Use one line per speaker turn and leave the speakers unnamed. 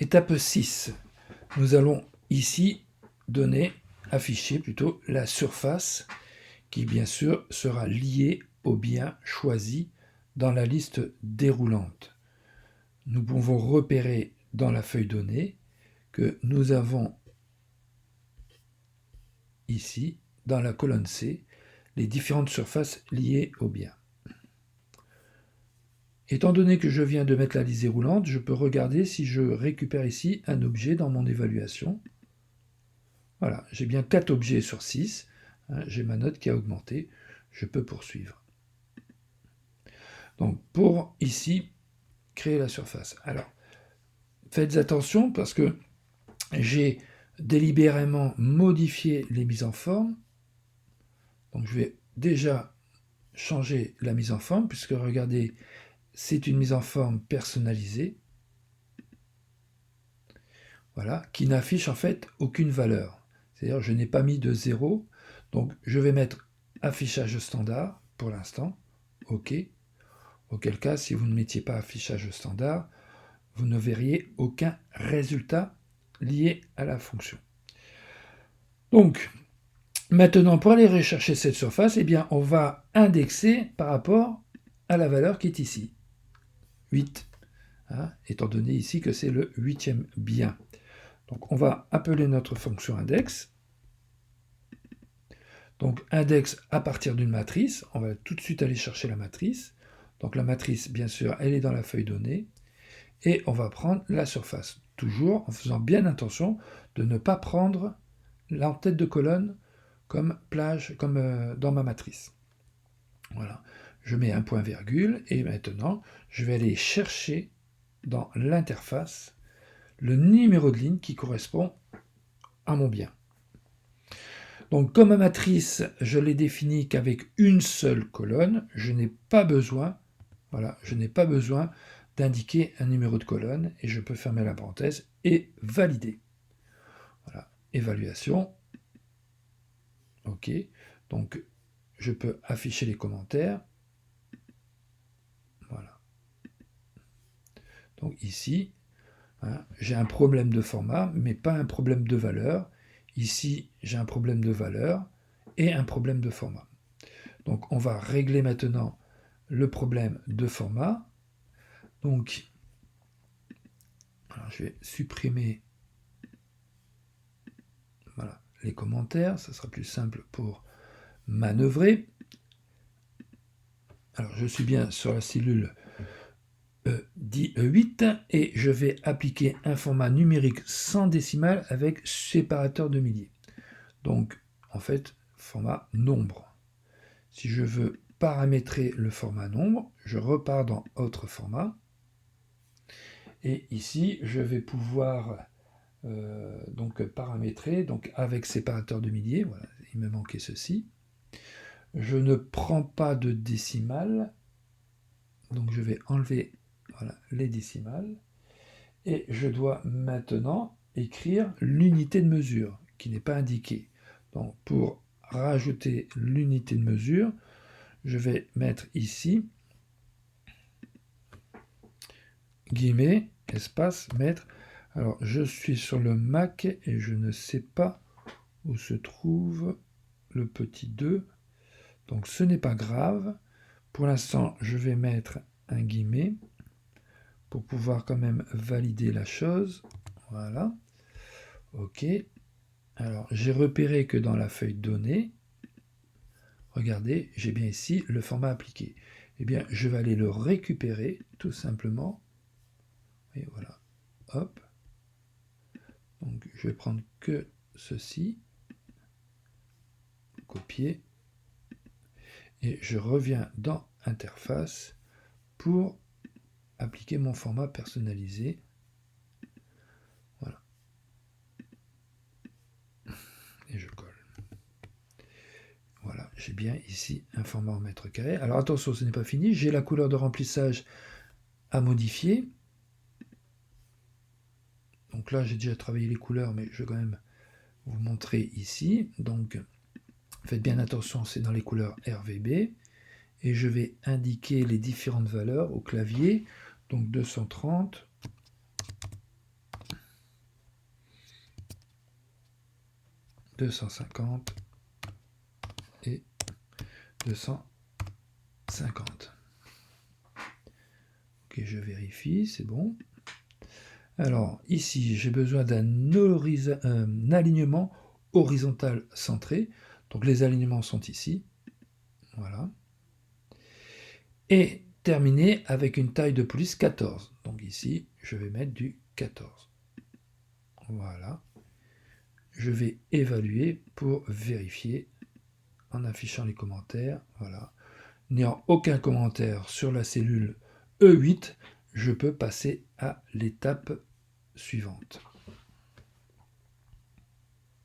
Étape 6. Nous allons ici afficher plutôt la surface qui bien sûr sera liée au bien choisi dans la liste déroulante. Nous pouvons repérer dans la feuille donnée que nous avons ici, dans la colonne C, les différentes surfaces liées au bien. Étant donné que je viens de mettre la liste déroulante, je peux regarder si je récupère ici un objet dans mon évaluation. Voilà, j'ai bien 4 objets sur 6. J'ai ma note qui a augmenté. Je peux poursuivre. Donc, pour ici, créer la surface. Alors, faites attention parce que j'ai délibérément modifié les mises en forme. Donc, je vais déjà changer la mise en forme puisque, regardez, c'est une mise en forme personnalisée. Voilà, qui n'affiche en fait aucune valeur. C'est-à-dire je n'ai pas mis de 0. Donc, je vais mettre affichage standard pour l'instant. OK. Auquel cas, si vous ne mettiez pas affichage standard, vous ne verriez aucun résultat lié à la fonction. Donc, maintenant, pour aller rechercher cette surface, eh bien, on va indexer par rapport à la valeur qui est ici. 8. Étant donné ici que c'est le 8e bien. Donc, on va appeler notre fonction index. Donc, index à partir d'une matrice. On va tout de suite aller chercher la matrice. Donc, la matrice, bien sûr, elle est dans la feuille donnée. Et on va prendre la surface. Toujours en faisant bien attention de ne pas prendre l'entête de colonne comme plage, comme dans ma matrice. Voilà. Je mets un point virgule et maintenant, je vais aller chercher dans l'interface le numéro de ligne qui correspond à mon bien. Donc, comme ma matrice, je l'ai définie qu'avec une seule colonne, je n'ai pas besoin, d'indiquer un numéro de colonne et je peux fermer la parenthèse et valider. Voilà, évaluation. OK. Donc, je peux afficher les commentaires. Voilà. Donc ici, j'ai un problème de format, mais pas un problème de valeur. Ici, j'ai un problème de valeur et un problème de format. Donc, on va régler maintenant le problème de format. Donc, alors je vais supprimer les commentaires, ça sera plus simple pour manœuvrer. Alors, je suis bien sur la cellule E8 et je vais appliquer un format numérique sans décimale avec séparateur de milliers. Donc, en fait, format nombre. Si je veux paramétrer le format nombre, je repars dans Autre format. Et ici, je vais pouvoir donc paramétrer donc avec séparateur de milliers. Voilà, il me manquait ceci. Je ne prends pas de décimales. Donc, je vais enlever les décimales. Et je dois maintenant écrire l'unité de mesure qui n'est pas indiquée. Donc, pour rajouter l'unité de mesure, je vais mettre ici guillemets, espace, mettre. Alors, je suis sur le Mac et je ne sais pas où se trouve le petit 2. Donc, ce n'est pas grave. Pour l'instant, je vais mettre un guillemet pour pouvoir quand même valider la chose. Voilà. OK. Alors, j'ai repéré que dans la feuille donnée, regardez, j'ai bien ici le format appliqué. Eh bien, je vais aller le récupérer, tout simplement. Et voilà. Hop. Donc, je vais prendre que ceci. Copier. Et je reviens dans Interface pour appliquer mon format personnalisé. Voilà. Et je colle. Voilà, j'ai bien ici un format en mètre carré. Alors attention, ce n'est pas fini. J'ai la couleur de remplissage à modifier. Donc là, j'ai déjà travaillé les couleurs, mais je vais quand même vous montrer ici. Donc, faites bien attention, c'est dans les couleurs RVB. Et je vais indiquer les différentes valeurs au clavier. Donc 230. 250 et 250. Ok, je vérifie, c'est bon. Alors, ici, j'ai besoin d'un alignement horizontal centré. Donc, les alignements sont ici. Voilà. Et terminer avec une taille de police 14. Donc, ici, je vais mettre du 14. Voilà. Je vais évaluer pour vérifier en affichant les commentaires. Voilà. N'ayant aucun commentaire sur la cellule E8, je peux passer à l'étape suivante.